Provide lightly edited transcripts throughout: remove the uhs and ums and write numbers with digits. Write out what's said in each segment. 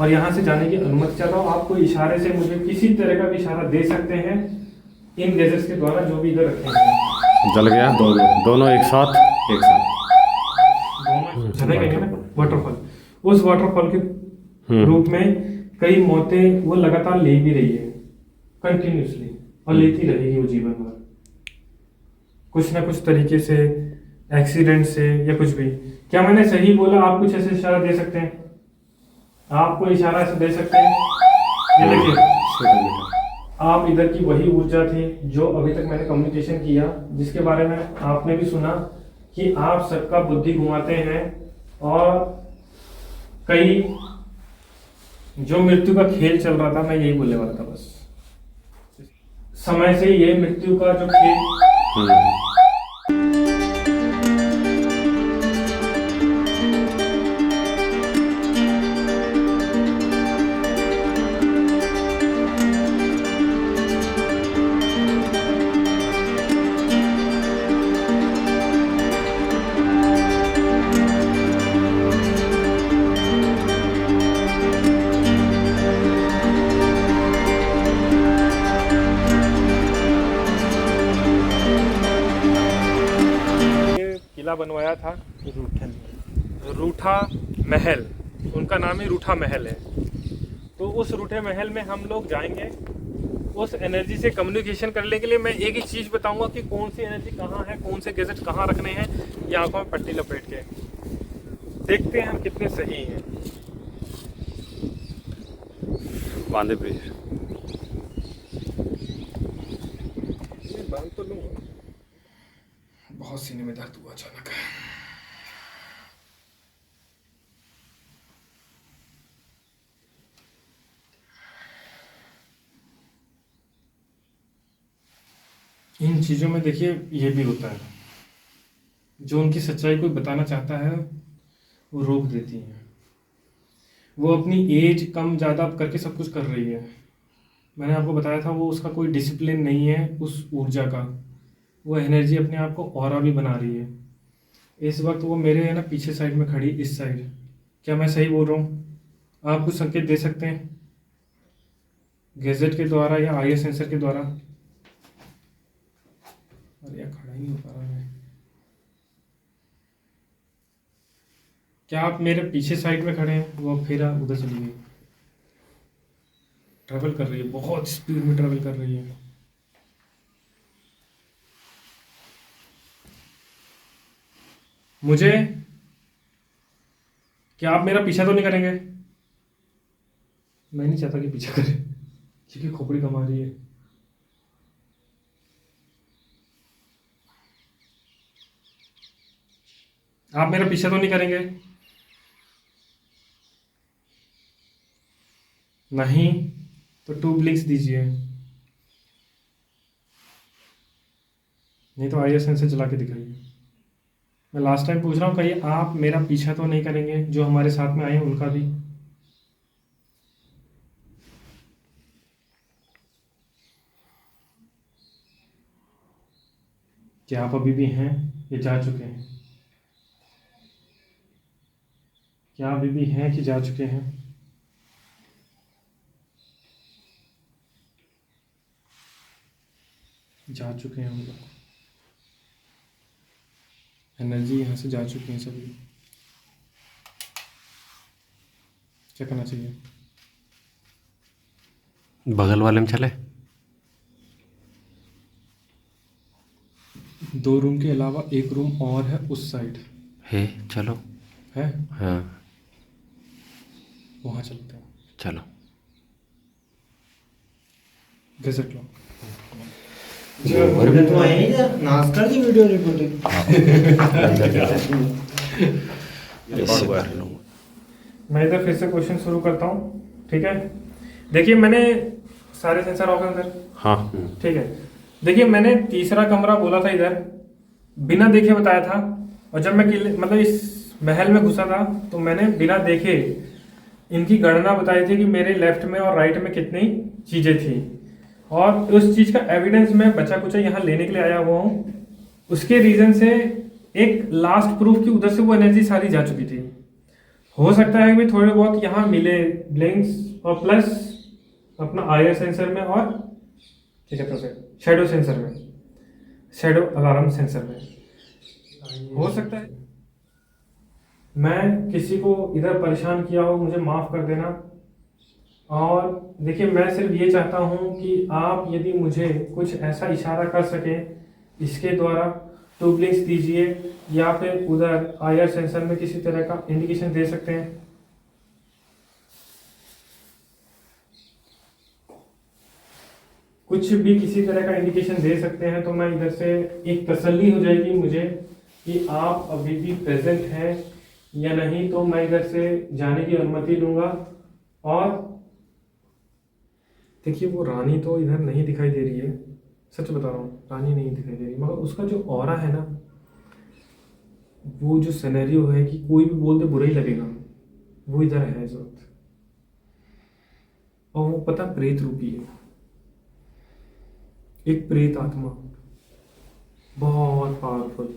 और यहाँ से जाने की अनुमति चाहता हूँ। आप कोई इशारे से मुझे किसी तरह का भी इशारा दे सकते हैं इन गैजेट्स के द्वारा जो भी इधर रखे हैं। जल गया दोनों एक साथ दोनों चले गए हैं ना वाटरफॉल। उस वाटरफॉल के रूप में कई मौतें वो लगातार ले भी रही है कंटिन्यूसली, और लेती रहेगी वो जीवन भर, कुछ ना कुछ तरीके से, एक्सीडेंट से या कुछ भी। क्या मैंने सही बोला? आप कुछ ऐसे इशारा दे सकते हैं? आपको इशारा ऐसे दे सकते हैं? ये देखिए, आप इधर की वही ऊर्जा थी जो अभी तक मैंने कम्युनिकेशन किया, जिसके बारे में आपने भी सुना कि आप सबका बुद्धि घुमाते हैं और कई जो मृत्यु का खेल चल रहा था, मैं यही बोलने वाला था बस। समय से ये मृत्यु का जो खेल किला बनवाया था रूठा महल, उनका नाम ही रूठा महल है। तो उस रूठे महल में हम लोग जाएंगे उस एनर्जी से कम्युनिकेशन करने के लिए। मैं एक ही चीज़ बताऊंगा कि कौन सी एनर्जी कहाँ है, कौन से गैजेट कहाँ रखने हैं, ये आंखों में पट्टी लपेट के देखते हैं हम कितने सही हैं। बांधे ब्रिज बांध तो लूँगा, बहुत सीने में दर्द हुआ अचानक। इन चीज़ों में देखिए ये भी होता है, जो उनकी सच्चाई कोई बताना चाहता है वो रोक देती हैं। वो अपनी एज कम ज़्यादा करके सब कुछ कर रही है। मैंने आपको बताया था वो उसका कोई डिसिप्लिन नहीं है उस ऊर्जा का। वो एनर्जी अपने आप को ऑरा भी बना रही है। इस वक्त वो मेरे है ना पीछे साइड में खड़ी, इस साइड। क्या मैं सही बोल रहा हूँ? आप कुछ संकेत दे सकते हैं गैजेट के द्वारा या आई सेंसर के द्वारा? अरे यार खड़ा ही नहीं हो पा रहा मैं। क्या आप मेरे पीछे साइड में खड़े हैं? वो फिर उधर चली गई, ट्रैवल कर रही है, बहुत स्पीड में ट्रैवल कर रही है। मुझे क्या आप मेरा पीछा तो नहीं करेंगे? मैं नहीं चाहता कि पीछा करे, क्योंकि खोपड़ी कमा रही है। आप मेरा पीछा तो नहीं करेंगे? नहीं तो 2 ब्लिंक्स दीजिए, नहीं तो आई सेंसर चला के दिखाइए। मैं लास्ट टाइम पूछ रहा हूँ, कहिए आप मेरा पीछा तो नहीं करेंगे? जो हमारे साथ में आए हैं उनका भी। क्या आप अभी भी हैं या जा चुके हैं? क्या अभी भी हैं कि जा चुके हैं? जा चुके हैं हम लोग। एनर्जी यहाँ से जा चुकी है सभी। क्या करना चाहिए? बगल वाले में चले। 2 रूम के अलावा 1 रूम और है उस साइड है, चलो। है, हाँ वहाँ चलते हैं। चलो। गैजेट लो। तो आए नहीं यार, नाश्ता की वीडियो रिकॉर्डिंग मैं इधर फिर से क्वेश्चन शुरू करता हूँ, ठीक है? देखिए मैंने सारे सेंसर ऑफ हैं सर, हाँ ठीक है? देखिए मैंने तीसरा कमरा बोला था इधर, बिना देखे बताया था। और जब मैं मतलब इस महल में घुसा था तो मैंने बिना देखे इनकी गणना बताई थी कि मेरे लेफ्ट में और राइट में कितनी चीज़ें थी। और उस चीज़ का एविडेंस मैं बचा कुचा यहाँ लेने के लिए आया हुआ हूँ। उसके रीज़न से एक लास्ट प्रूफ की उधर से वो एनर्जी सारी जा चुकी थी। हो सकता है कि थोड़े बहुत यहाँ मिले ब्लिंक्स, और प्लस अपना आईआर सेंसर में, और क्या कहते हैं उसे, शैडो सेंसर में, शैडो अलार्म सेंसर में हो सकता है। मैं किसी को इधर परेशान किया हो, मुझे माफ़ कर देना। और देखिए, मैं सिर्फ ये चाहता हूँ कि आप यदि मुझे कुछ ऐसा इशारा कर सकें इसके द्वारा, तो ब्लिंक्स दीजिए, या फिर उधर आईआर सेंसर में किसी तरह का इंडिकेशन दे सकते हैं। कुछ भी किसी तरह का इंडिकेशन दे सकते हैं, तो मैं इधर से एक तसल्ली हो जाएगी मुझे कि आप अभी भी प्रेजेंट हैं या नहीं, तो मैं इधर से जाने की अनुमति लूँगा। और देखिए, वो रानी तो इधर नहीं दिखाई दे रही है, सच बता रहा हूँ, रानी नहीं दिखाई दे रही, मगर उसका जो ऑरा है ना, वो जो सिनेरियो है कि कोई भी बोल दे बुरा ही लगेगा, वो इधर है इस वक्त। और वो पता प्रेत रूपी है, एक प्रेत आत्मा, बहुत पावरफुल,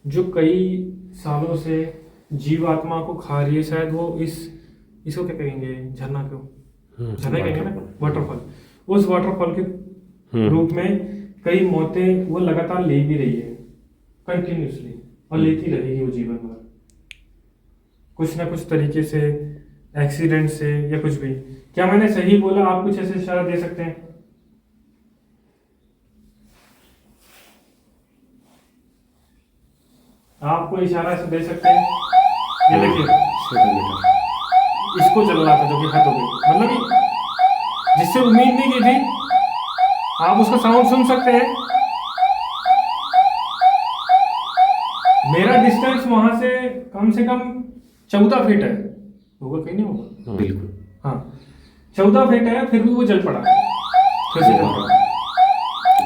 जो कई सालों से जीवात्मा को खा रही है। शायद वो इसको क्या कहेंगे, झरना क्यों, झरना कहेंगे ना, वाटरफॉल। उस वाटरफॉल के रूप में कई मौतें वो लगातार ले भी रही है, कंटिन्यूसली, और लेती रहेगी वो जीवन भर, कुछ ना कुछ तरीके से, एक्सीडेंट से या कुछ भी। क्या मैंने सही बोला? आप कुछ ऐसे इशारा दे सकते हैं? आप कोई इशारा से दे सकते हैं? ये देखिए, इसको चल रहा था, जो कि हद हो गई, मतलब कि जिससे उम्मीद नहीं की थी। आप उसका साउंड सुन सकते हैं। मेरा डिस्टेंस वहां से कम 14 फीट है, होगा कहीं नहीं होगा, बिल्कुल। हाँ 14 फीट है, फिर भी वो जल पड़ा, फिर से जल पड़ा।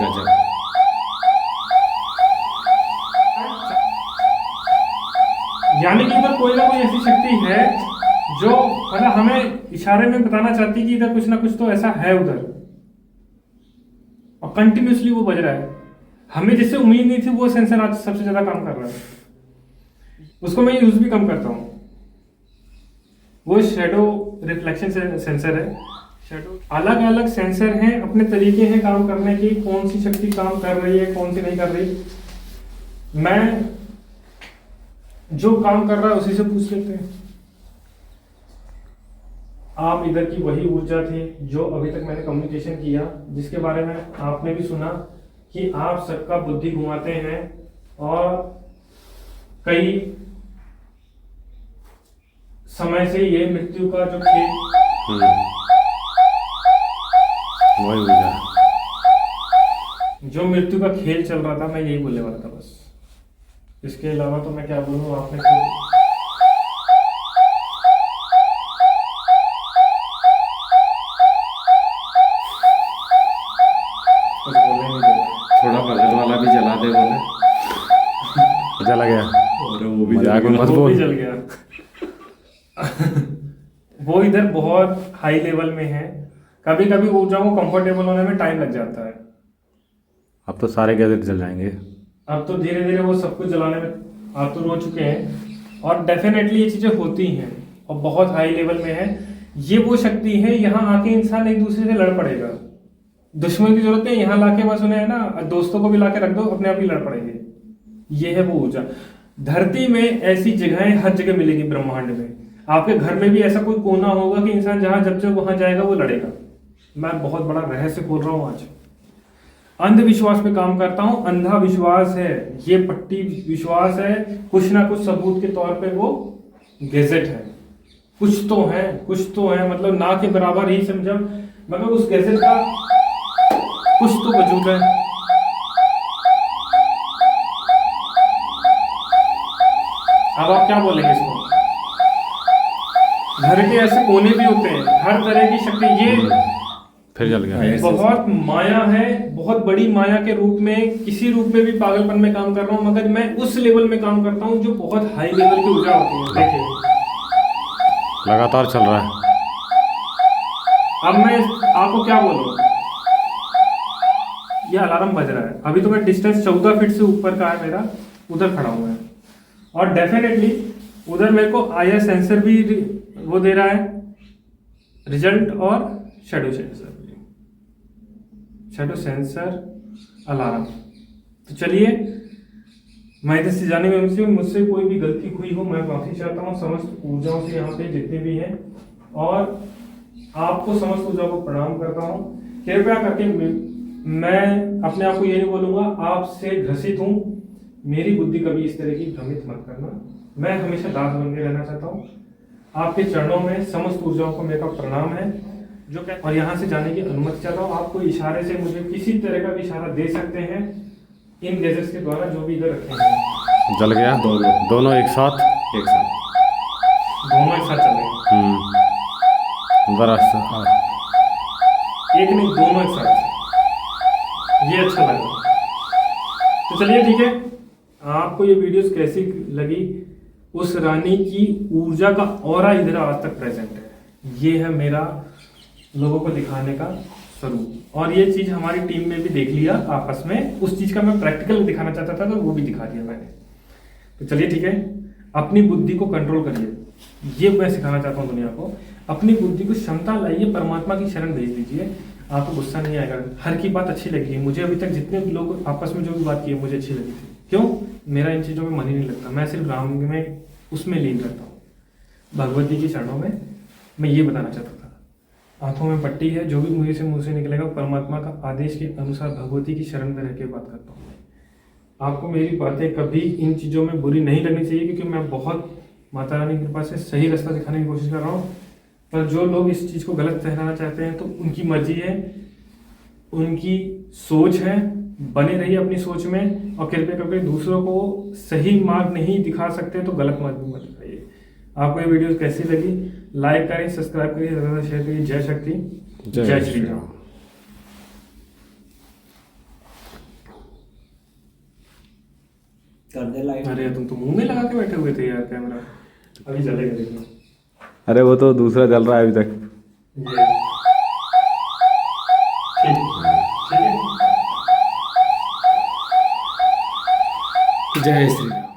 गजब। यानी कि इधर कोई ना कोई ऐसी शक्ति है जो मतलब हमें इशारे में बताना चाहती कि इधर कुछ ना कुछ तो ऐसा है उधर, और कंटिन्यूसली वो बज रहा है। हमें जिससे उम्मीद नहीं थी, वो सेंसर आज सबसे ज्यादा काम कर रहा है। उसको मैं यूज भी कम करता हूँ। वो शैडो रिफ्लेक्शन सेंसर है। शैडो अलग अलग सेंसर हैं, अपने तरीके हैं काम करने की, कौन सी शक्ति काम कर रही है, कौन सी नहीं कर रही। मैं जो काम कर रहा है उसी से पूछ लेते हैं। आप इधर की वही ऊर्जा थी जो अभी तक मैंने कम्युनिकेशन किया, जिसके बारे में आपने भी सुना कि आप सबका बुद्धि घुमाते हैं, और कई समय से ये मृत्यु का जो खेल, वही ऊर्जा, जो मृत्यु का खेल चल रहा था, मैं यही बोलने वाला था बस। इसके अलावा तो मैं क्या बोलूं, आपने खुद कुछ बोलने नहीं देगा। थोड़ा बगल वाला भी जला दे बोले, जला गया, और वो भी मजाक में मत वो बोल। भी जल गया। वो इधर बहुत हाई लेवल में है, कभी कभी ऊर्जा को कंफर्टेबल होने में टाइम लग जाता है। अब तो सारे गैजेट जल जाएंगे। अब तो धीरे धीरे वो सब कुछ जलाने में आतुर हो चुके हैं, और डेफिनेटली ये चीजें होती हैं, और बहुत हाई लेवल में है। ये वो शक्ति है, यहाँ आके इंसान एक दूसरे से लड़ पड़ेगा। दुश्मन की जरूरत नहीं, यहाँ लाके बस उन्हें है ना, दोस्तों को भी लाके रख दो, अपने आप ही लड़ पड़ेंगे। ये है वो ऊर्जा। धरती में ऐसी जगहें हर जगह मिलेगी ब्रह्मांड में। आपके घर में भी ऐसा कोई कोना होगा कि इंसान जहां जब जब वहां जाएगा वो लड़ेगा। मैं बहुत बड़ा रहस्य खोल रहा हूं आज। अंधविश्वास पे काम करता हूं, अंधा विश्वास है ये, पट्टी विश्वास है, कुछ ना कुछ सबूत के तौर पे वो गैजेट है। कुछ तो है, कुछ तो है, मतलब ना के बराबर ही समझो, मगर उस गैजेट का कुछ तो वजूद है। अब आप क्या बोलेंगे इसको? घर के ऐसे कोने भी होते हैं, हर तरह की शक्ति। ये फिर जल गया। बहुत माया है, बहुत बड़ी माया के रूप में, किसी रूप में भी पागलपन में काम कर रहा हूं, मगर मैं उस लेवल में काम करता हूं जो बहुत हाई लेवल की ऊर्जा होती है। देखिए लगातार चल रहा है। अब मैं आपको क्या बोलूं, ये अलार्म बज रहा है। अभी तो मैं डिस्टेंस 14 फीट से ऊपर का है मेरा, उधर खड़ा हुआ है, और डेफिनेटली उधर मेरे को आईआर सेंसर भी वो दे रहा है रिजल्ट, और शैडो सेंसर भी, शैडो सेंसर अलार्म। तो चलिए, मैं इधर से जाने में मुझसे कोई भी गलती हुई हो मैं माफी चाहता हूँ समस्त ऊर्जाओं से, यहाँ पे जितने भी हैं, और आपको समस्त ऊर्जाओं को प्रणाम करता हूँ। कृपया करके मैं अपने आप को ये नहीं बोलूंगा आपसे ग्रसित हूँ, मेरी बुद्धि कभी इस तरह की भ्रमित मत करना। मैं हमेशा दास बन के रहना चाहता हूँ। आपके चरणों में समस्त ऊर्जाओं को मेरा प्रणाम है, जो और यहाँ से जाने की अनुमति चाहता हूँ। आपको इशारे से मुझे किसी तरह का भी इशारा दे सकते हैं इन गैजेट्स के द्वारा, जो भी इधर रखे हैं। जल गया दोनों एक साथ दोनों एक साथ चल रहे हैं। जरा एक नहीं, दोनों एक साथ, ये अच्छा लगा। तो चलिए ठीक है, आपको ये वीडियोस कैसी लगी? उस रानी की ऊर्जा का ऑरा इधर आज तक प्रेजेंट है, ये है मेरा लोगों को दिखाने का स्वरूप। और ये चीज हमारी टीम में भी देख लिया आपस में, उस चीज का मैं प्रैक्टिकल दिखाना चाहता था तो वो भी दिखा दिया मैंने। तो चलिए ठीक है, अपनी बुद्धि को कंट्रोल करिए, ये मैं सिखाना चाहता हूँ दुनिया को। अपनी बुद्धि को क्षमता लाइए, परमात्मा की शरण भेज दीजिए, आपको गुस्सा नहीं आएगा। हर की बात अच्छी लगेगी। मुझे अभी तक जितने लोग आपस में जो भी बात की है मुझे अच्छी लगी थी। क्यों? मेरा इन चीज़ों में मन ही नहीं लगता, मैं सिर्फ राम में उसमें लीन रहता हूँ, भगवती की चरणों में। मैं ये बताना चाहता था, आंखों में पट्टी है, जो भी मुँह से निकलेगा परमात्मा का आदेश के अनुसार भगवती की शरण में रह के बात करता हूँ। आपको मेरी बातें कभी इन चीज़ों में बुरी नहीं लगनी चाहिए, क्योंकि मैं बहुत माता रानी की कृपा से सही रास्ता दिखाने की कोशिश कर रहा हूँ। पर जो लोग इस चीज़ को गलत ठहराना चाहते हैं तो उनकी मर्जी है, उनकी सोच है, बने रहिए अपनी सोच में। और कृपया करके दूसरों को सही मार्ग नहीं दिखा सकते तो गलत मार्ग भी मत दिखाइए। आपको ये वीडियो कैसी लगी? लाइक करें, सब्सक्राइब करिए, ज़्यादा शेयर करिए। जय शक्ति, जय श्री राम। कर दे लाइट। अरे तुम तो मुंह में लगा के बैठे हुए थे यार कैमरा, अभी चलेगा देखना। अरे वो तो दूसरा जल रहा है अभी तक। ये ठीक है। जय श्री राम।